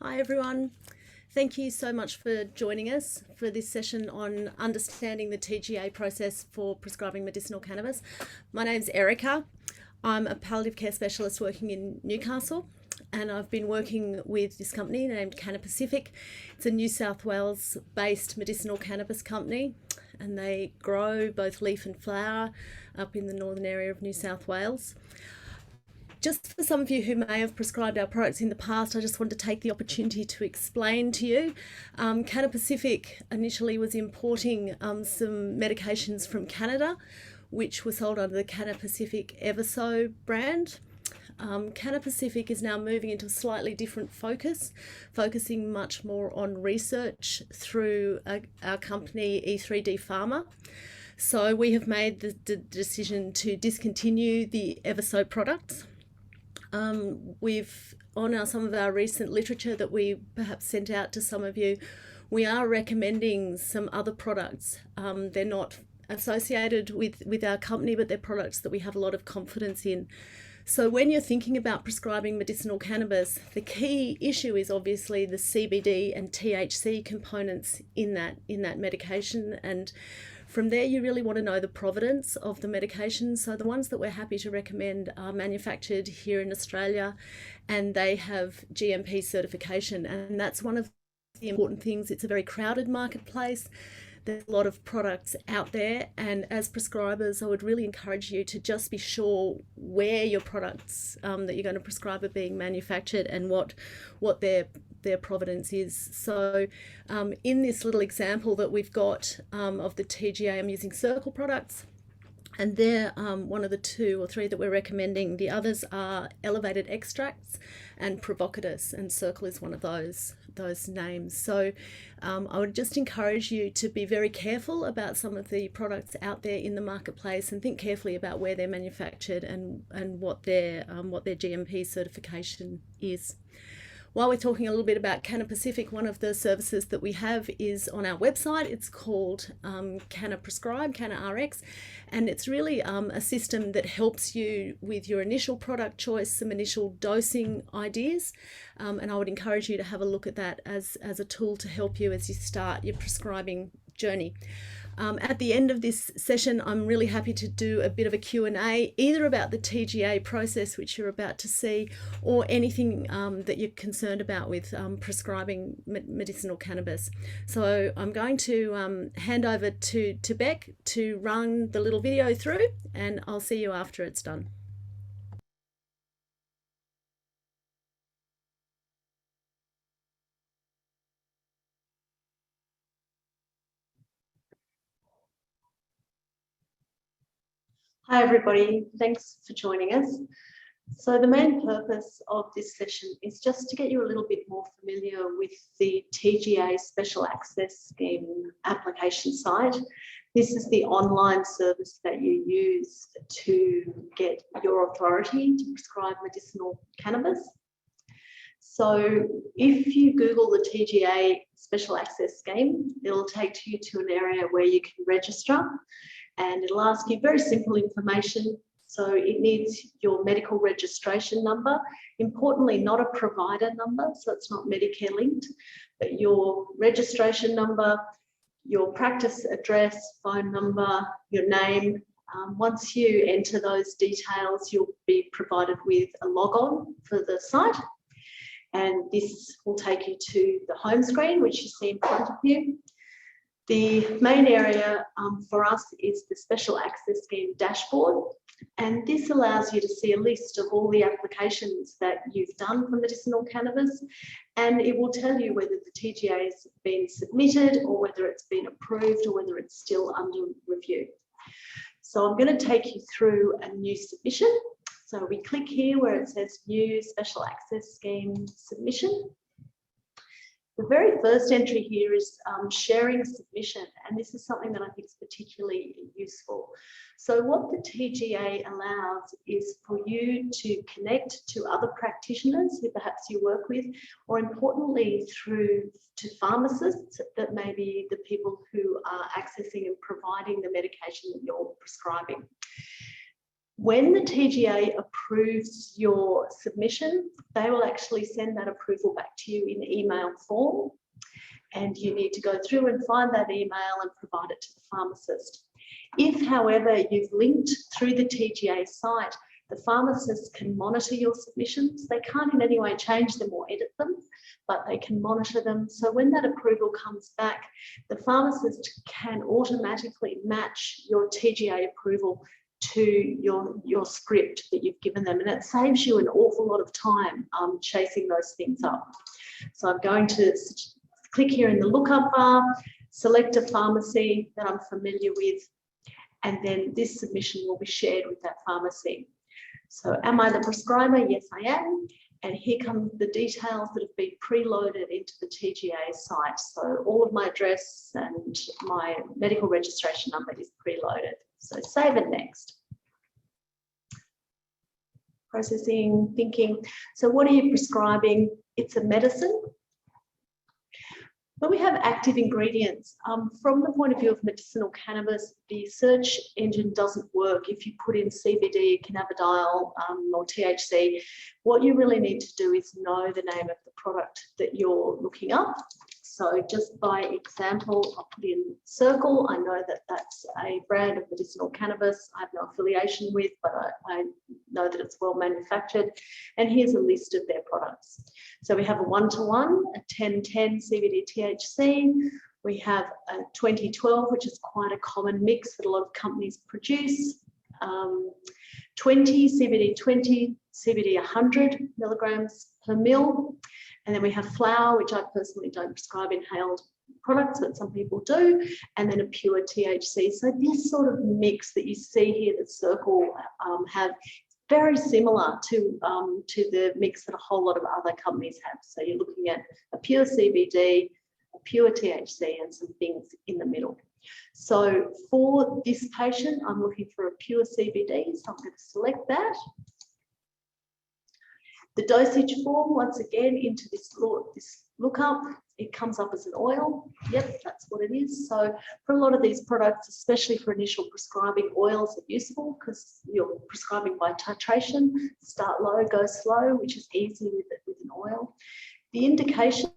Hi everyone. Thank you so much for joining us for this session on understanding the TGA process for prescribing medicinal cannabis. My name's Erica. I'm a palliative care specialist working in Newcastle, and I've been working with this company named Canna Pacific. It's a New South Wales based medicinal cannabis company, and they grow both leaf and flower up in the northern area of New South Wales. Just for some of you who may have prescribed our products in the past, I just want to take the opportunity to explain to you. Canna Pacific initially was importing some medications from Canada, which were sold under the Canna Pacific Everso brand. Canna Pacific is now moving into a slightly different focus, focusing much more on research through our company E3D Pharma. So we have made the decision to discontinue the Everso products. We've, on some of our recent literature that we perhaps sent out to some of you, we are recommending some other products. They're not associated with our company, but they're products that we have a lot of confidence in. So when you're thinking about prescribing medicinal cannabis, the key issue is obviously the CBD and THC components in that medication, and from there you really want to know the provenance of the medication. So the ones that we're happy to recommend are manufactured here in Australia, and they have GMP certification, and that's one of the important things. It's a very crowded marketplace. There's a lot of products out there, and as prescribers I would really encourage you to just be sure where your products that you're going to prescribe are being manufactured and what their provenance is. So in this little example that we've got of the TGA, I'm using Circle products, and they're one of the 2 or 3 that we're recommending. The others are Elevated Extracts and Provocatus, and Circle is one of those names. So I would just encourage you to be very careful about some of the products out there in the marketplace, and think carefully about where they're manufactured and what their GMP certification is. While we're talking a little bit about Canna Pacific, one of the services that we have is on our website. It's called Canna Prescribe, Canna RX, and it's really a system that helps you with your initial product choice, some initial dosing ideas, and I would encourage you to have a look at that as a tool to help you as you start your prescribing journey. At the end of this session, I'm really happy to do a bit of a Q&A, either about the TGA process, which you're about to see, or anything that you're concerned about with prescribing medicinal cannabis. So I'm going to hand over to Beck to run the little video through, and I'll see you after it's done. Hi everybody, thanks for joining us. So the main purpose of this session is just to get you a little bit more familiar with the TGA Special Access Scheme application site. This is the online service that you use to get your authority to prescribe medicinal cannabis. So if you Google the TGA Special Access Scheme, it'll take you to an area where you can register, and it'll ask you very simple information. So it needs your medical registration number, importantly not a provider number, so it's not Medicare linked, but your registration number, your practice address, phone number, your name. Once you enter those details, you'll be provided with a log-on for the site, and this will take you to the home screen, which you see in front of you. The main area for us is the Special Access Scheme dashboard, and this allows you to see a list of all the applications that you've done for medicinal cannabis, and it will tell you whether the TGA has been submitted or whether it's been approved or whether it's still under review. So I'm going to take you through a new submission. So we click here where it says New Special Access Scheme Submission. The very first entry here is sharing submission, and this is something that I think is particularly useful. So what the TGA allows is for you to connect to other practitioners who perhaps you work with, or importantly through to pharmacists that may be the people who are accessing and providing the medication that you're prescribing. When the TGA approves your submission, they will actually send that approval back to you in email form. And you need to go through and find that email and provide it to the pharmacist. If, however, you've linked through the TGA site, the pharmacist can monitor your submissions. They can't in any way change them or edit them, but they can monitor them. So when that approval comes back, the pharmacist can automatically match your TGA approval to your script that you've given them. And it saves you an awful lot of time chasing those things up. So I'm going to click here in the lookup bar, select a pharmacy that I'm familiar with, and then this submission will be shared with that pharmacy. So am I the prescriber? Yes, I am. And here come the details that have been preloaded into the TGA site. So all of my address and my medical registration number is preloaded. So save and next. Processing, thinking. So what are you prescribing? It's a medicine. When we have active ingredients, from the point of view of medicinal cannabis, the search engine doesn't work if you put in CBD, cannabidiol, or THC. What you really need to do is know the name of the product that you're looking up. So just by example, I'll put in Circle. I know that that's a brand of medicinal cannabis I have no affiliation with, but I know that it's well manufactured. And here's a list of their products. So we have a 1:1, a 10:10 CBD THC. We have a 20:12, which is quite a common mix that a lot of companies produce. 20 CBD 20, CBD 100 milligrams per mil. And then we have flower, which I personally don't prescribe inhaled products, but some people do, and then a pure THC. So this sort of mix that you see here that Circle have, very similar to the mix that a whole lot of other companies have. So you're looking at a pure CBD, a pure THC, and some things in the middle. So for this patient, I'm looking for a pure CBD, so I'm going to select that. The dosage form, once again, into this lookup, it comes up as an oil. Yep, that's what it is. So for a lot of these products, especially for initial prescribing, oils are useful because you're prescribing by titration. Start low, go slow, which is easy with an oil. The indication,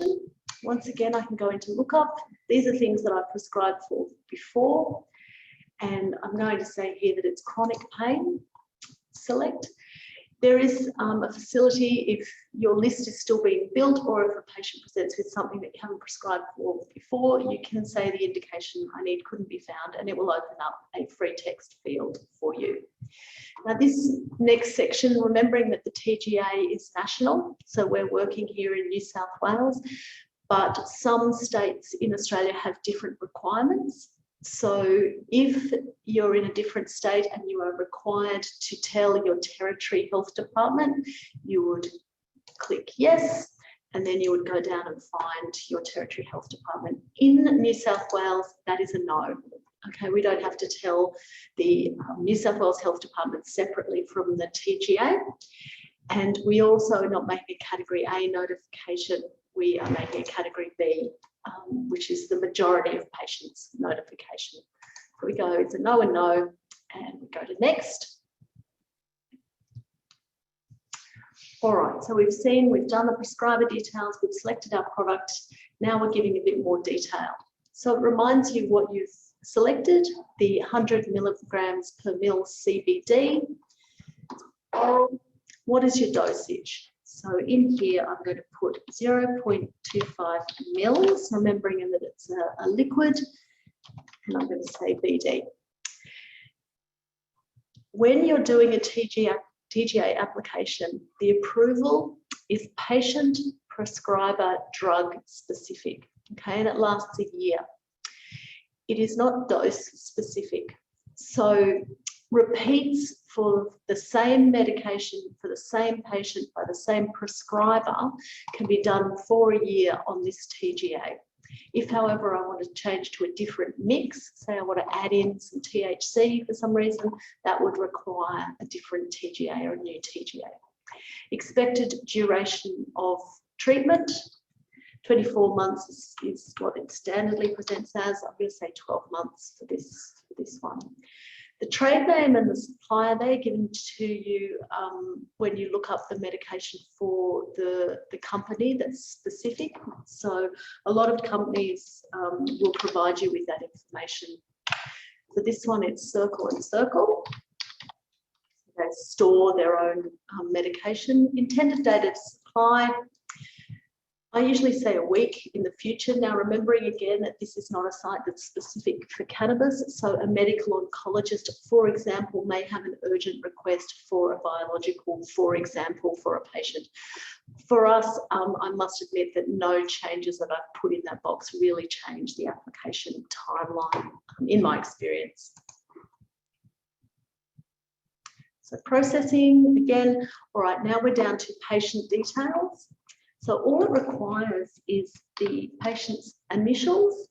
once again, I can go into lookup. These are things that I've prescribed for before. And I'm going to say here that it's chronic pain. Select. There is a facility, if your list is still being built or if a patient presents with something that you haven't prescribed for before, you can say the indication I need couldn't be found, and it will open up a free text field for you. Now this next section, remembering that the TGA is national, so we're working here in New South Wales, but some states in Australia have different requirements. So if you're in a different state and you are required to tell your territory health department, you would click yes, and then you would go down and find your territory health department. In New South Wales, that is a no. Okay, we don't have to tell the New South Wales Health Department separately from the TGA. And we also are not making a Category A notification. We are making a Category B, which is the majority of patients' notification. So we go, it's a no and no, and we go to next. All right, so we've done the prescriber details, we've selected our product. Now we're giving a bit more detail. So it reminds you what you've selected, the 100 milligrams per mil CBD. Oral. What is your dosage? So in here, I'm going to put 0.25 mils, remembering that it's a liquid, and I'm going to say BD. When you're doing a TGA application, the approval is patient prescriber drug specific, okay, and it lasts a year. It is not dose specific. So repeats for the same medication for the same patient by the same prescriber can be done for a year on this TGA. If, however, I want to change to a different mix, say I want to add in some THC for some reason, that would require a different TGA or a new TGA. Expected duration of treatment, 24 months is what it standardly presents as. I'm going to say 12 months for this one. The trade name and the supplier, they're given to you when you look up the medication for the company that's specific. So a lot of companies will provide you with that information. For this one, it's Circle and Circle. They store their own medication. Intended date of supply, I usually say a week in the future. Now, remembering again that this is not a site that's specific for cannabis. So a medical oncologist, for example, may have an urgent request for a biological, for example, for a patient. For us, I must admit that no changes that I've put in that box really change the application timeline in my experience. So processing, again, all right, now we're down to patient details. So all it requires is the patient's initials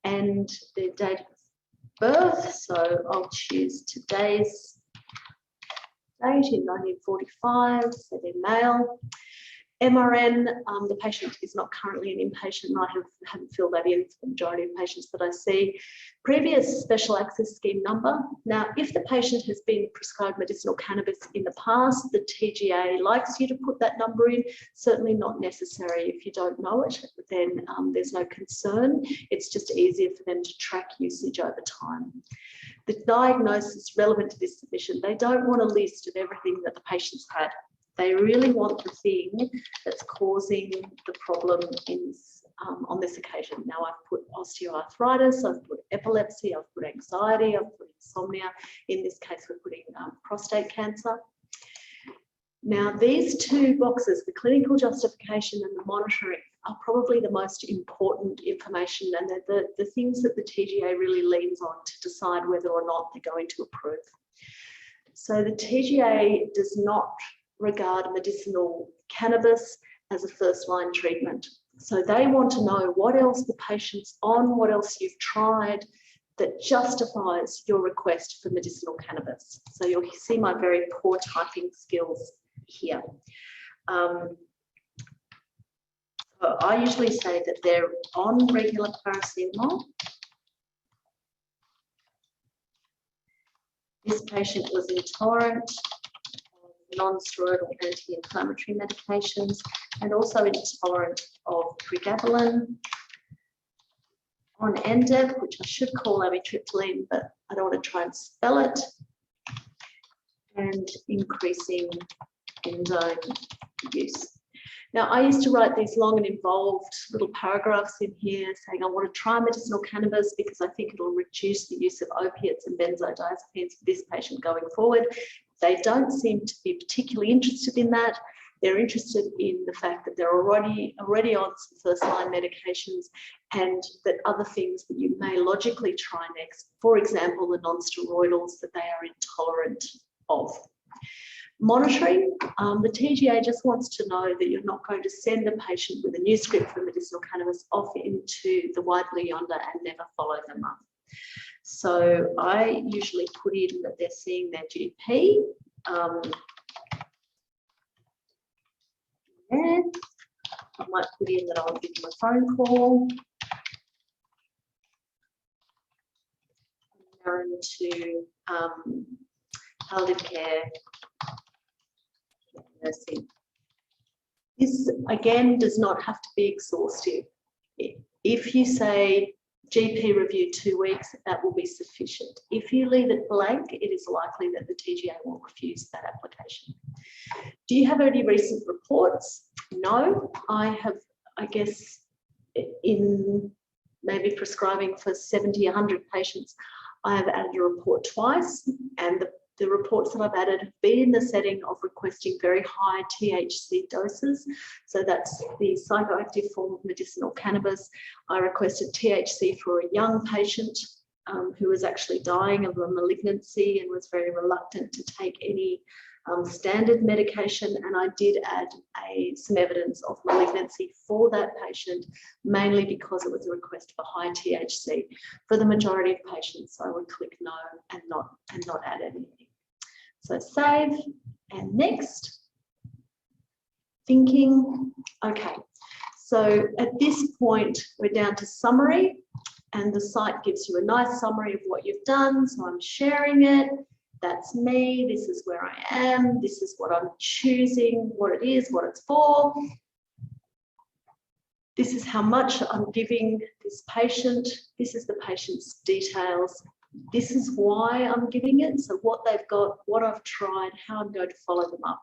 and their date of birth. So I'll choose today's date in 1945, so they're male. MRN, the patient is not currently an inpatient, and I haven't filled that in for the majority of patients that I see. Previous special access scheme number. Now, if the patient has been prescribed medicinal cannabis in the past, the TGA likes you to put that number in. Certainly not necessary. If you don't know it, then there's no concern. It's just easier for them to track usage over time. The diagnosis relevant to this submission, they don't want a list of everything that the patient's had. They really want the thing that's causing the problem on this occasion. Now, I've put osteoarthritis, I've put epilepsy, I've put anxiety, I've put insomnia. In this case, we're putting prostate cancer. Now, these two boxes, the clinical justification and the monitoring, are probably the most important information, and they're the things that the TGA really leans on to decide whether or not they're going to approve. So the TGA does not regard medicinal cannabis as a first-line treatment. So they want to know what else the patient's on, what else you've tried that justifies your request for medicinal cannabis. So you'll see my very poor typing skills here. So I usually say that they're on regular paracetamol. This patient was intolerant non-steroidal anti-inflammatory medications and also intolerant of pregabalin, on NDEP, which I should call amitriptyline, but I don't want to try and spell it, and increasing enzyme use. Now, I used to write these long and involved little paragraphs in here saying I want to try medicinal cannabis because I think it'll reduce the use of opiates and benzodiazepines for this patient going forward. They don't seem to be particularly interested in that. They're interested in the fact that they're already on some first-line medications and that other things that you may logically try next, for example, the non-steroidals that they are intolerant of. Monitoring, the TGA just wants to know that you're not going to send a patient with a new script for medicinal cannabis off into the wide blue yonder and never follow them up. So I usually put in that they're seeing their GP. And I might put in that I'll give them a phone call. And to palliative care nursing. This again does not have to be exhaustive. If you say GP review 2 weeks, that will be sufficient. If you leave it blank, it is likely that the TGA will refuse that application. Do you have any recent reports? No, I have, I guess, in maybe prescribing for 70, 100 patients, I have added a report twice, and the reports that I've added have been in the setting of requesting very high THC doses. So that's the psychoactive form of medicinal cannabis. I requested THC for a young patient who was actually dying of a malignancy and was very reluctant to take any standard medication. And I did add some evidence of malignancy for that patient, mainly because it was a request for high THC. For the majority of patients, I would click no and not add anything. So save and next. Thinking, okay. So at this point, we're down to summary. And the site gives you a nice summary of what you've done. So I'm sharing it. That's me. This is where I am. This is what I'm choosing, what it is, what it's for. This is how much I'm giving this patient. This is the patient's details. This is why I'm giving it. So what they've got, what I've tried, how I'm going to follow them up.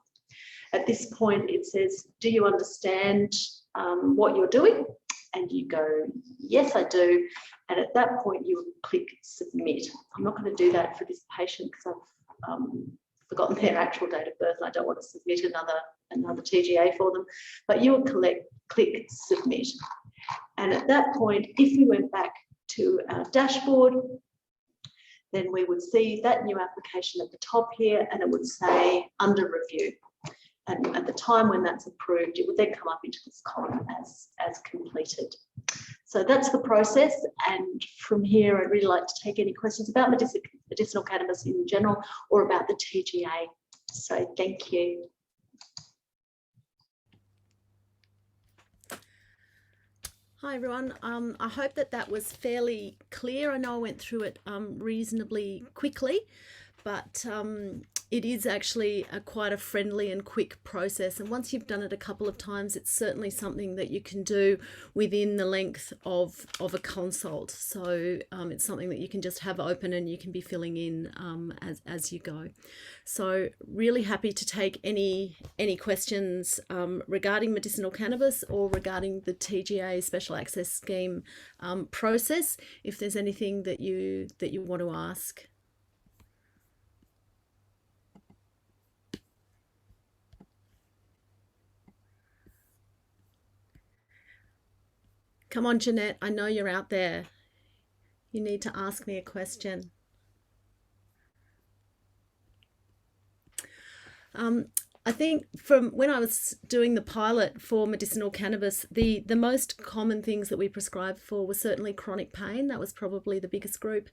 At this point, it says, do you understand what you're doing? And you go, yes, I do. And at that point, you click submit. I'm not going to do that for this patient because I've forgotten their actual date of birth. And I don't want to submit another TGA for them. But you will click submit. And at that point, if we went back to our dashboard, then we would see that new application at the top here, and it would say under review. And at the time when that's approved, it would then come up into this column as completed. So that's the process. And from here, I'd really like to take any questions about medicinal cannabis in general or about the TGA. So thank you. Hi everyone, I hope that was fairly clear. I know I went through it reasonably quickly, but it is actually quite a friendly and quick process. And once you've done it a couple of times, it's certainly something that you can do within the length of a consult. So it's something that you can just have open and you can be filling in as you go. So really happy to take any questions regarding medicinal cannabis or regarding the TGA Special Access Scheme process, if there's anything that you want to ask. Come on, Jeanette, I know you're out there. You need to ask me a question. I think from when I was doing the pilot for medicinal cannabis, the most common things that we prescribed for were certainly chronic pain. That was probably the biggest group.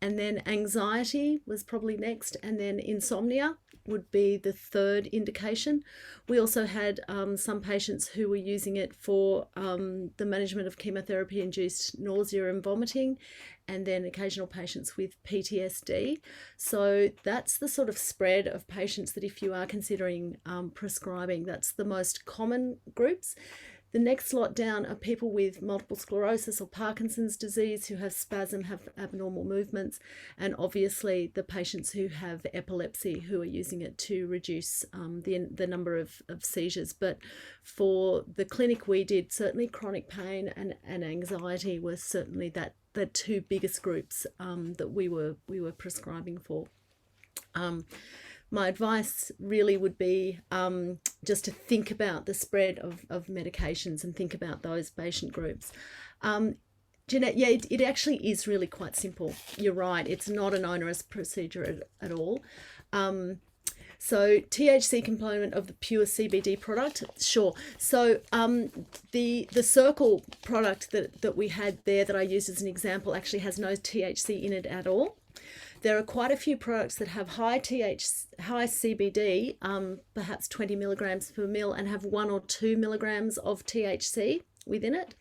And then anxiety was probably next. And then insomnia would be the third indication. We also had some patients who were using it for the management of chemotherapy-induced nausea and vomiting, and then occasional patients with PTSD. So that's the sort of spread of patients that if you are considering prescribing, that's the most common groups. The next lot down are people with multiple sclerosis or Parkinson's disease who have spasm, have abnormal movements, and obviously the patients who have epilepsy who are using it to reduce the number of seizures. But for the clinic we did, certainly chronic pain and anxiety was certainly the two biggest groups that we were prescribing for. My advice really would be just to think about the spread of medications and think about those patient groups. Jeanette, yeah, it actually is really quite simple. You're right. It's not an onerous procedure at all. So THC component of the pure CBD product, sure. So the Circle product that we had there that I used as an example actually has no THC in it at all. There are quite a few products that have high CBD, perhaps 20 milligrams per mil, and have 1 or 2 milligrams of THC within it.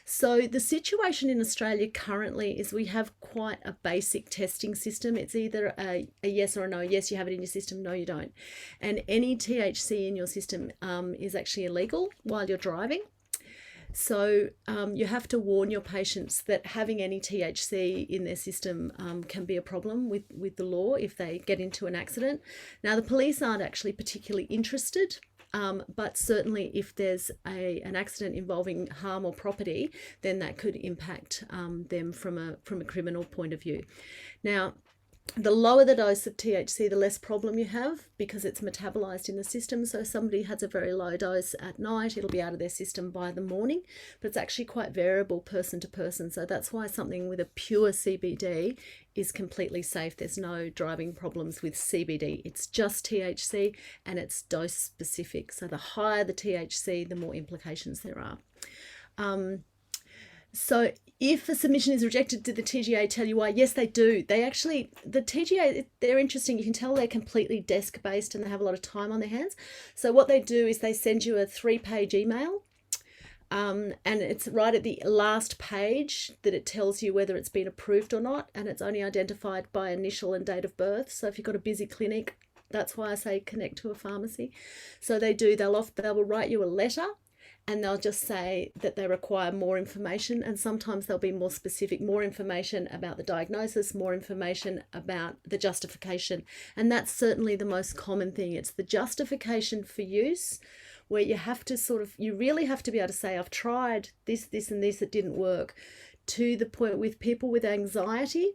So the situation in Australia currently is we have quite a basic testing system. It's either a yes or a no. Yes, you have it in your system. No, you don't. And any THC in your system is actually illegal while you're driving. So you have to warn your patients that having any THC in their system can be a problem with the law if they get into an accident. Now, the police aren't actually particularly interested, but certainly if there's an accident involving harm or property, then that could impact them from a criminal point of view. Now, the lower the dose of THC, the less problem you have because it's metabolized in the system. So if somebody has a very low dose at night, it'll be out of their system by the morning, but it's actually quite variable person to person. So that's why something with a pure CBD is completely safe. There's no driving problems with CBD. It's just THC and it's dose specific. So the higher the THC, the more implications there are. So if a submission is rejected, did the TGA tell you why? Yes, they do. The TGA, they're interesting. You can tell they're completely desk-based and they have a lot of time on their hands. So what they do is they send you a 3-page email And it's right at the last page that it tells you whether it's been approved or not, and it's only identified by initial and date of birth. So if you've got a busy clinic, that's why I say connect to a pharmacy. So they will write you a letter, and they'll just say that they require more information, and sometimes they'll be more specific, more information about the diagnosis, more information about the justification. And that's certainly the most common thing. It's the justification for use, where you really have to be able to say, I've tried this, and this, it didn't work. To the point with people with anxiety,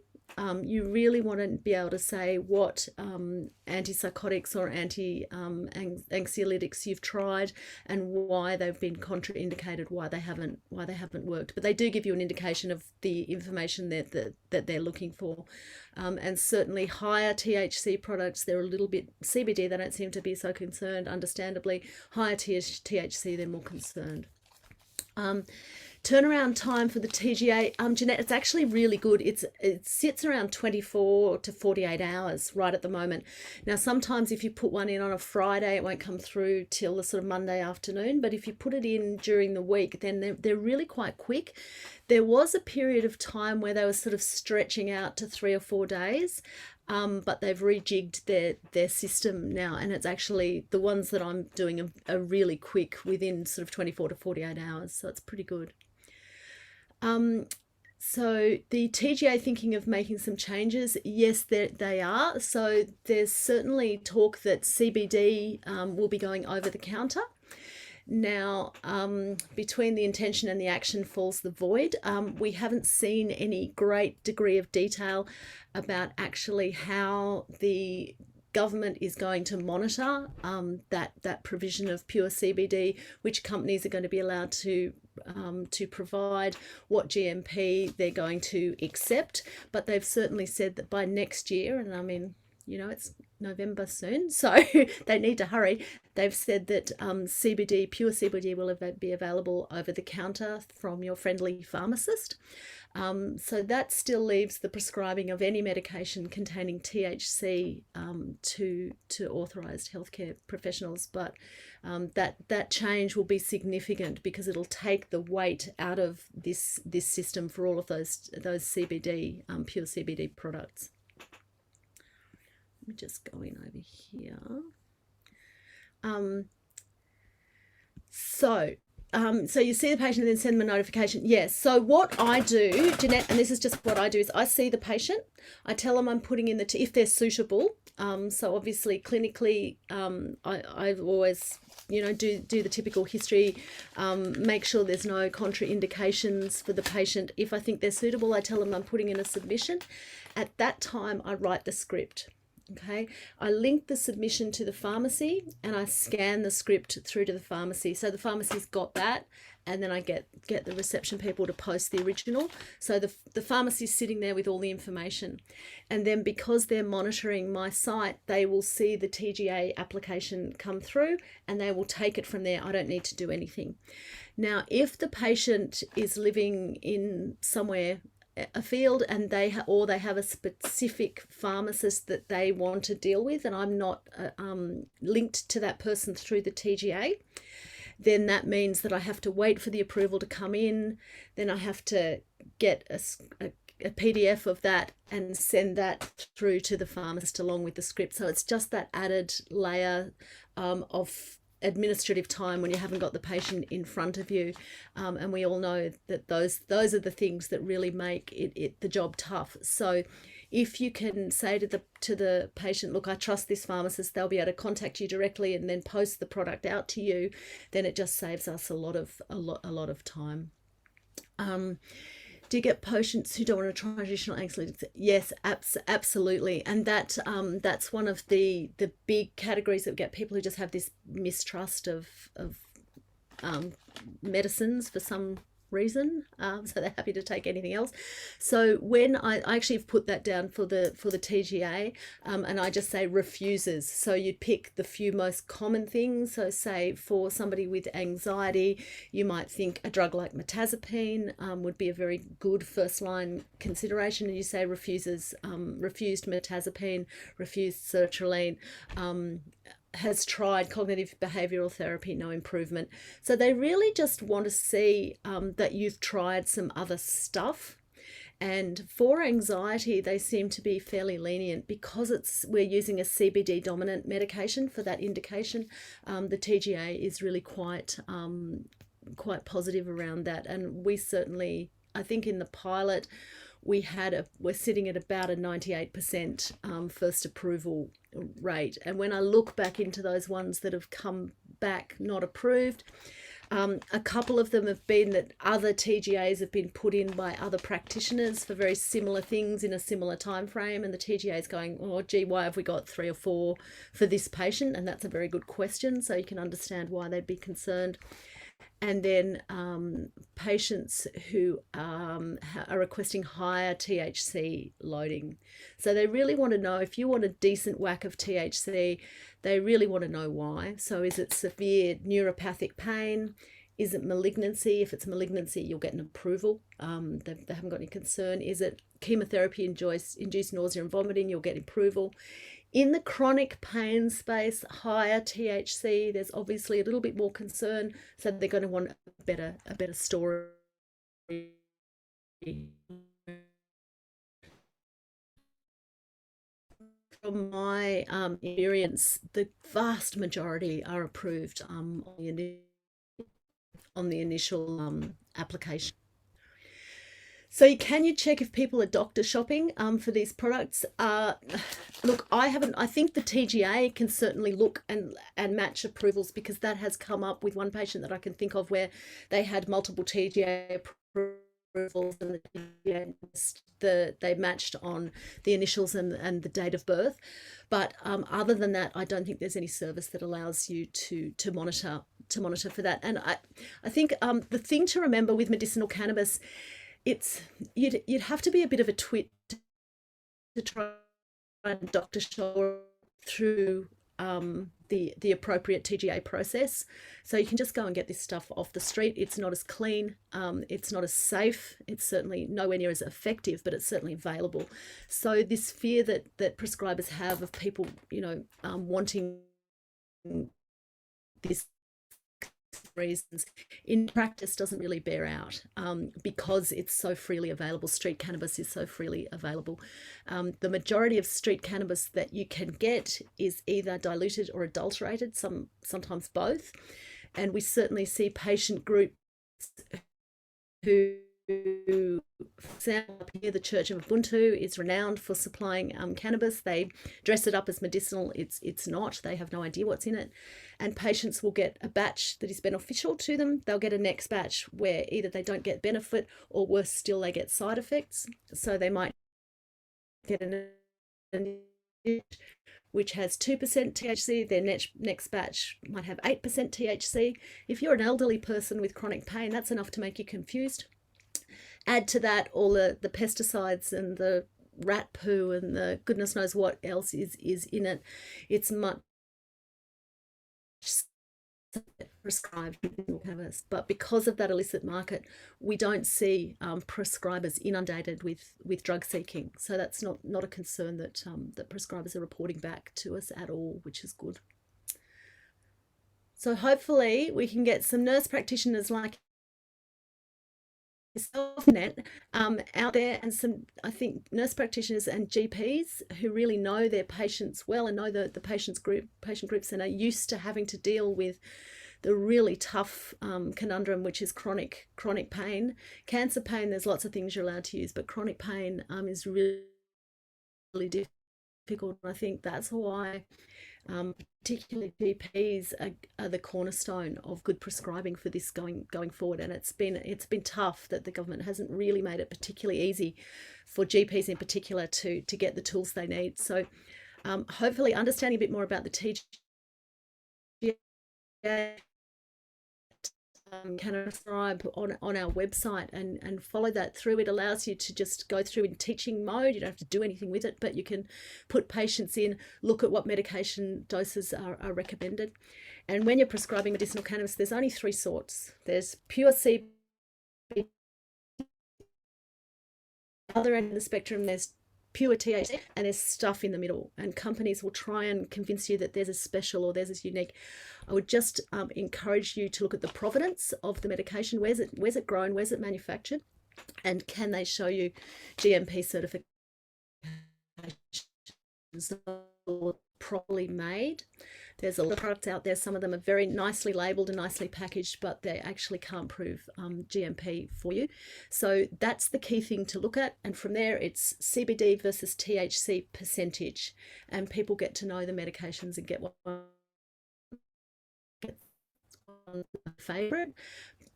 you really want to be able to say what antipsychotics or anxiolytics you've tried and why they've been contraindicated, why they haven't worked. But they do give you an indication of the information that they're looking for. And certainly higher THC products, they're a little bit CBD. They don't seem to be so concerned. Understandably, higher THC, they're more concerned. Turnaround time for the TGA, Jeanette, it's actually really good. It sits around 24 to 48 hours right at the moment. Now, sometimes if you put one in on a Friday, it won't come through till the sort of Monday afternoon. But if you put it in during the week, then they're really quite quick. There was a period of time where they were sort of stretching out to 3 or 4 days. But they've rejigged their system now, and it's actually the ones that I'm doing are really quick, within sort of 24 to 48 hours. So it's pretty good. So the TGA thinking of making some changes? Yes, they are. So there's certainly talk that CBD will be going over the counter. Now, between the intention and the action falls the void. We haven't seen any great degree of detail about actually how the government is going to monitor that provision of pure CBD, which companies are going to be allowed to provide, what GMP they're going to accept. But they've certainly said that by next year, and I mean, it's November soon, so they need to hurry. They've said that pure CBD will be available over the counter from your friendly pharmacist. So that still leaves the prescribing of any medication containing THC to authorised healthcare professionals. But that change will be significant, because it'll take the weight out of this system for all of those CBD pure CBD products. Let me just go in over here. So you see the patient and then send them a notification. Yes. So what I do, Jeanette, and this is just what I do, is I see the patient. I tell them I'm putting in if they're suitable. So obviously clinically, I always, do the typical history, make sure there's no contraindications for the patient. If I think they're suitable, I tell them I'm putting in a submission. At that time, I write the script. Okay, I link the submission to the pharmacy, and I scan the script through to the pharmacy. So the pharmacy's got that, and then I get the reception people to post the original. So the pharmacy's sitting there with all the information. And then because they're monitoring my site, they will see the TGA application come through, and they will take it from there. I don't need to do anything. Now, if the patient is living in somewhere afield, and they have a specific pharmacist that they want to deal with, and I'm not linked to that person through the TGA, then that means that I have to wait for the approval to come in. Then I have to get a PDF of that and send that through to the pharmacist along with the script. So it's just that added layer of administrative time when you haven't got the patient in front of you, and we all know that those are the things that really make the job tough. So if you can say to the patient, look, I trust this pharmacist, they'll be able to contact you directly and then post the product out to you, then it just saves us a lot of time. Do you get patients who don't want to try traditional anxiolytics? Yes, absolutely. And that's one of the big categories that get people who just have this mistrust of medicines for some reason, so they're happy to take anything else. So when I actually have put that down for the TGA, and I just say refuses. So you'd pick the few most common things. So say for somebody with anxiety, you might think a drug like mirtazapine would be a very good first line consideration, and you say refused mirtazapine, refused sertraline. has tried cognitive behavioral therapy, no improvement. So they really just want to see that you've tried some other stuff. And for anxiety, they seem to be fairly lenient because we're using a CBD dominant medication for that indication. The TGA is really quite positive around that, and we certainly, I think in the pilot, we're sitting at about a 98% first approval rate. And when I look back into those ones that have come back not approved, a couple of them have been that other TGAs have been put in by other practitioners for very similar things in a similar time frame, and the TGA is going, oh gee, why have we got 3 or 4 for this patient? And that's a very good question, so you can understand why they'd be concerned. And then patients who are requesting higher THC loading. So they really want to know, if you want a decent whack of THC, they really want to know why. So is it severe neuropathic pain? Is it malignancy? If it's malignancy, you'll get an approval. They haven't got any concern. Is it chemotherapy induced nausea and vomiting? You'll get approval. In the chronic pain space, higher THC, there's obviously a little bit more concern, so they're going to want a better story. From my experience, the vast majority are approved on the initial application. So can you check if people are doctor shopping for these products? Look, I think the TGA can certainly look and match approvals, because that has come up with one patient that I can think of where they had multiple TGA approvals, and they matched on the initials and the date of birth. But other than that, I don't think there's any service that allows you to monitor for that. And I think the thing to remember with medicinal cannabis, you'd have to be a bit of a twit to try and doctor show through the appropriate TGA process. So you can just go and get this stuff off the street. It's not as clean, it's not as safe, it's certainly nowhere near as effective, but it's certainly available. So this fear that prescribers have of people, wanting this reasons, in practice doesn't really bear out, because it's so freely available. Street cannabis is so freely available. The majority of street cannabis that you can get is either diluted or adulterated, sometimes both. And we certainly see patient groups who, for example, here the Church of Ubuntu is renowned for supplying cannabis. They dress it up as medicinal. It's not. They have no idea what's in it. And patients will get a batch that is beneficial to them. They'll get a next batch where either they don't get benefit, or worse still, they get side effects. So they might get an which has 2% THC, their next batch might have 8% THC. If you're an elderly person with chronic pain, that's enough to make you confused. Add to that all the pesticides and the rat poo and the goodness knows what else is in it. It's much prescribed cannabis, but because of that illicit market, we don't see prescribers inundated with drug seeking. So that's not a concern that that prescribers are reporting back to us at all, which is good. So hopefully we can get some nurse practitioners like net out there, and some, I think, nurse practitioners and GPs who really know their patients well and know the patient groups, and are used to having to deal with the really tough conundrum, which is chronic pain. Cancer pain, there's lots of things you're allowed to use, but chronic pain is really difficult. I think that's why particularly GPs are the cornerstone of good prescribing for this going forward. And it's been tough that the government hasn't really made it particularly easy for GPs in particular to get the tools they need. So hopefully understanding a bit more about the TGA can prescribe on our website and follow that through. It allows you to just go through in teaching mode. You don't have to do anything with it, but you can put patients in, look at what medication doses are recommended. And when you're prescribing medicinal cannabis, there's only 3 sorts. There's pure CBD. Other end of the spectrum, there's pure THC, and there's stuff in the middle, and companies will try and convince you that there's a special or there's this unique. I would just encourage you to look at the provenance of the medication. Where's it grown? Where's it manufactured? And can they show you GMP certifications or properly made? There's a lot of products out there. Some of them are very nicely labeled and nicely packaged, but they actually can't prove GMP for you. So that's the key thing to look at. And from there, it's CBD versus THC percentage. And people get to know the medications and get one favorite,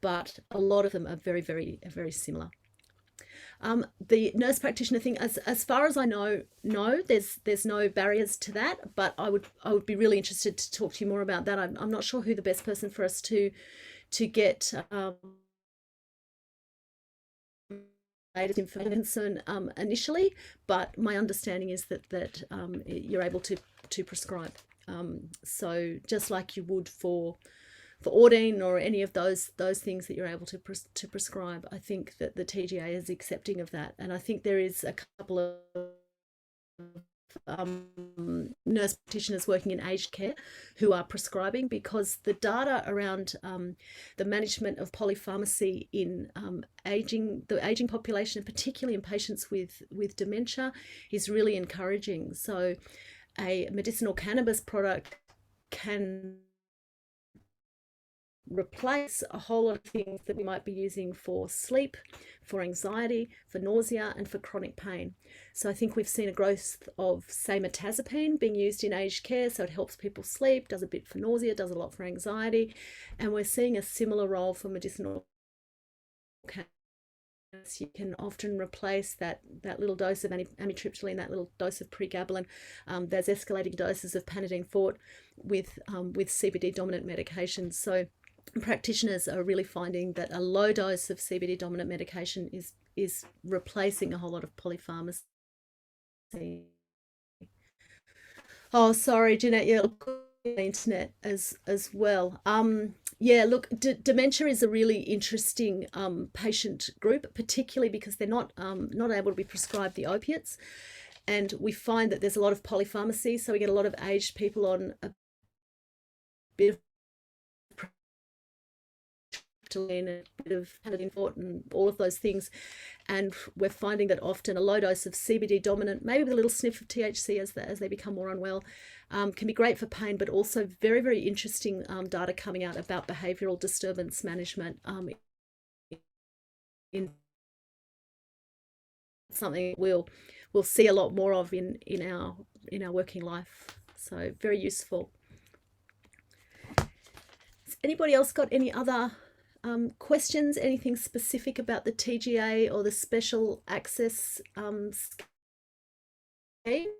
but a lot of them are very, very, very similar. The nurse practitioner thing, as far as I know, no, there's no barriers to that. But I would be really interested to talk to you more about that. I'm not sure who the best person for us to get latest information initially. But my understanding is that you're able to prescribe. So just like you would for Ordine or any of those things that you're able to prescribe, I think that the TGA is accepting of that. And I think there is a couple of nurse practitioners working in aged care who are prescribing, because the data around the management of polypharmacy in the aging population, and particularly in patients with dementia, is really encouraging. So a medicinal cannabis product can replace a whole lot of things that we might be using for sleep, for anxiety, for nausea, and for chronic pain. So I think we've seen a growth of, say, mirtazapine being used in aged care, so it helps people sleep, does a bit for nausea, does a lot for anxiety, and we're seeing a similar role for medicinal cannabis. You can often replace that little dose of amitriptyline, that little dose of pregabalin. There's escalating doses of Panadeine Forte with CBD dominant medications. So practitioners are really finding that a low dose of CBD dominant medication is replacing a whole lot of polypharmacy. Oh, sorry, Jeanette. Yeah, the internet as well. Yeah, look, dementia is a really interesting patient group, particularly because they're not able to be prescribed the opiates, and we find that there's a lot of polypharmacy. So we get a lot of aged people on a bit of and a bit of Panadeine Forte and all of those things, and we're finding that often a low dose of CBD dominant, maybe with a little sniff of THC as they become more unwell, can be great for pain, but also very, very interesting data coming out about behavioural disturbance management in something we'll see a lot more of in our working life. So very useful. Has anybody else got any other questions, anything specific about the TGA or the special access scheme?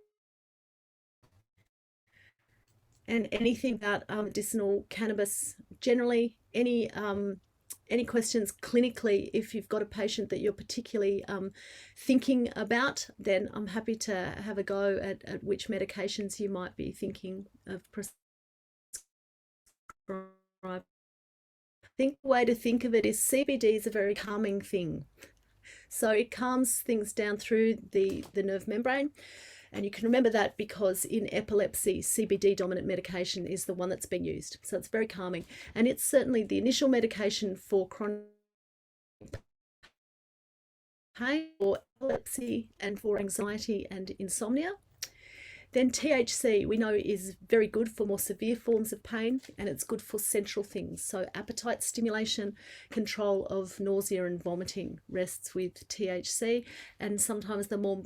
And anything about medicinal cannabis generally? Any questions clinically? If you've got a patient that you're particularly thinking about, then I'm happy to have a go at which medications you might be thinking of prescribing. I think the way to think of it is CBD is a very calming thing. So it calms things down through the nerve membrane. And you can remember that because in epilepsy, CBD dominant medication is the one that's being used. So it's very calming. And it's certainly the initial medication for chronic pain, for epilepsy, and for anxiety and insomnia. Then THC, we know, is very good for more severe forms of pain, and it's good for central things. So appetite stimulation, control of nausea and vomiting rests with THC, and sometimes the more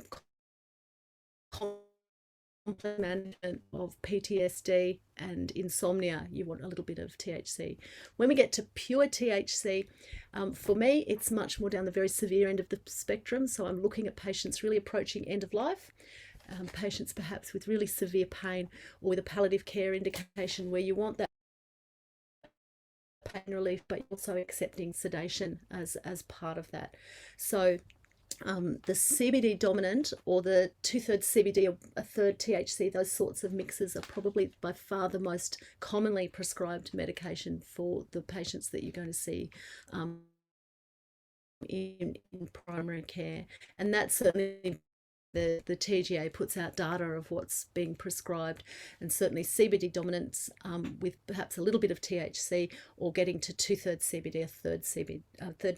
complex management of PTSD and insomnia, you want a little bit of THC. When we get to pure THC, for me, it's much more down the very severe end of the spectrum. So I'm looking at patients really approaching end of life. Patients perhaps with really severe pain or with a palliative care indication where you want that pain relief, but also accepting sedation as part of that. So the CBD dominant or the 2/3 CBD or 1/3 THC, those sorts of mixes are probably by far the most commonly prescribed medication for the patients that you're going to see in primary care. And that's certainly the TGA puts out data of what's being prescribed, and certainly CBD dominance with perhaps a little bit of THC, or getting to 2/3 CBD, third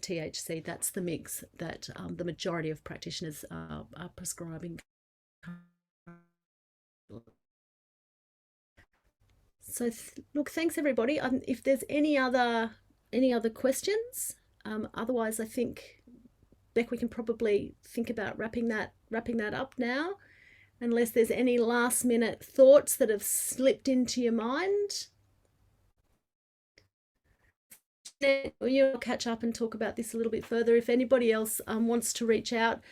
THC. That's the mix that the majority of practitioners are prescribing. So look, thanks everybody. If there's any other questions, otherwise I think, Beck, we can probably think about wrapping that up now, unless there's any last minute thoughts that have slipped into your mind. You'll catch up and talk about this a little bit further. If anybody else wants to reach out,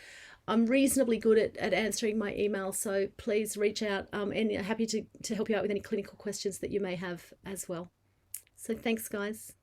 I'm reasonably good at answering my email, so please reach out, and happy to help you out with any clinical questions that you may have as well. So thanks, guys.